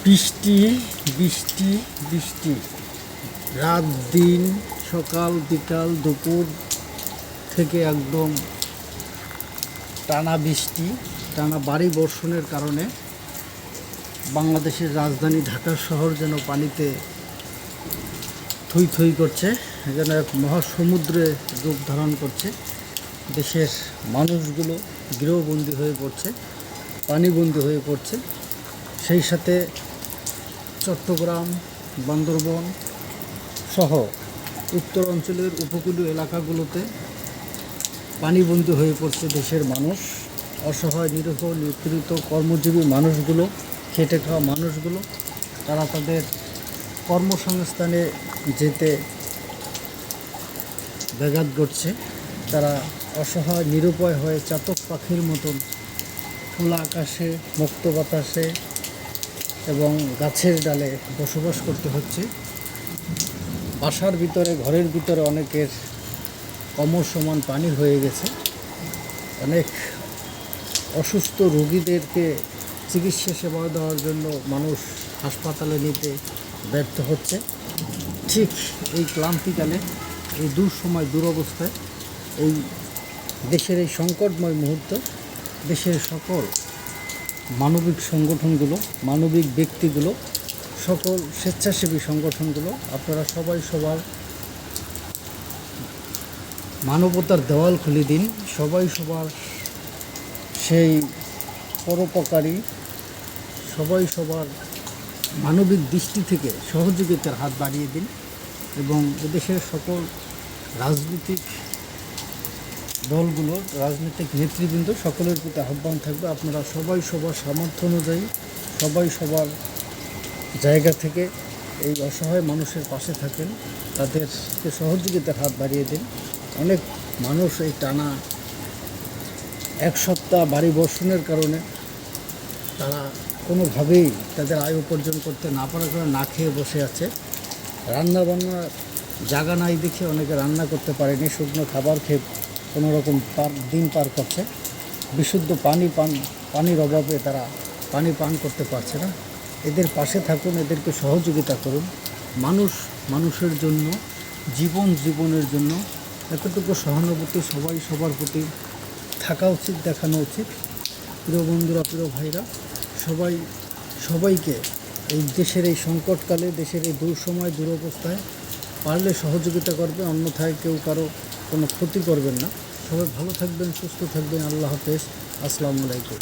বৃষ্টি বৃষ্টি বৃষ্টি, রাত দিন, সকাল বিকাল দুপুর থেকে একদম টানা বৃষ্টি, টানা ভারী বর্ষণের কারণে বাংলাদেশের রাজধানী ঢাকা শহর যেন পানিতে থই থই করছে, যেন এক মহাসমুদ্রে রূপ ধারণ করছে। দেশের মানুষগুলো গৃহবন্দী হয়ে পড়ছে, পানিবন্দী হয়ে পড়ছে। সেই সাথে চট্টগ্রাম, বান্দরবন সহ উত্তর অঞ্চলের উপকূলীয় এলাকাগুলোতে পানিবন্দী হয়ে পড়ছে দেশের মানুষ। অসহায় নিরীহ নিপীড়িত কর্মজীবী মানুষগুলো, খেটে খাওয়া মানুষগুলো, তারা তাদের কর্মসংস্থানে যেতে ব্যাঘাত ঘটছে। তারা অসহায় নিরুপায় হয়ে চাতক পাখির মতন খোলা আকাশে, মুক্ত বাতাসে এবং গাছের ডালে বসবাস করতে হচ্ছে। বাসার ভিতরে, ঘরের ভিতরে অনেকের কমর সমান পানি হয়ে গেছে। অনেক অসুস্থ রোগীদেরকে চিকিৎসা সেবা দেওয়ার জন্য মানুষ হাসপাতালে নিতে ব্যর্থ হচ্ছে। ঠিক এই ক্লান্তিকালে, এই দুঃসময়, দুরবস্থায়, এই দেশের এই সংকটময় মুহূর্তে দেশের সকল মানবিক সংগঠনগুলো, মানবিক ব্যক্তিগুলো, সকল স্বেচ্ছাসেবী সংগঠনগুলো, আপনারা সবাই সবার মানবতার দেওয়াল খুলে দিন। সবাই সবার সেই পরোপকারী, সবাই সবার মানবিক দৃষ্টি থেকে সহযোগিতার হাত বাড়িয়ে দিন। এবং এদেশের সকল রাজনৈতিক দলগুলো, রাজনৈতিক নেতৃবৃন্দ, সকলের প্রতি আহ্বান থাকবে, আপনারা সবাই সবার সামর্থ্য অনুযায়ী, সবাই সবার জায়গা থেকে এই অসহায় মানুষের পাশে থাকেন, তাদেরকে সহযোগিতার হাত বাড়িয়ে দিন। অনেক মানুষ এই টানা এক সপ্তাহ ভারী বর্ষণের কারণে তারা কোনোভাবেই তাদের আয় উপার্জন করতে না পারার কারণে না খেয়ে বসে আছে। রান্না জায়গা নাই দেখে অনেকে রান্না করতে পারেনি, শুকনো খাবার খেয়ে কোনো রকম দিন পার করছে। বিশুদ্ধ পানির অভাবে তারা পানি পান করতে পারছে না। এদের পাশে থাকুন, এদেরকে সহযোগিতা করুন। মানুষের জন্য, জীবনের জন্য এতটুকু সহানুভূতি সবাই সবার প্রতি থাকা উচিত, দেখানো উচিত। প্রিয় বন্ধুরা, প্রিয় ভাইরা, সবাইকে এই দেশের এই সংকটকালে, দেশের এই দুঃসময়, দুরবস্থায় পারলে সহযোগিতা করবে, অন্যথায় কেউ কারো কোনো ক্ষতি করবেন না। সবাই ভালো থাকবেন, সুস্থ থাকবেন। আল্লাহ হাফেজ, আসসালামু আলাইকুম।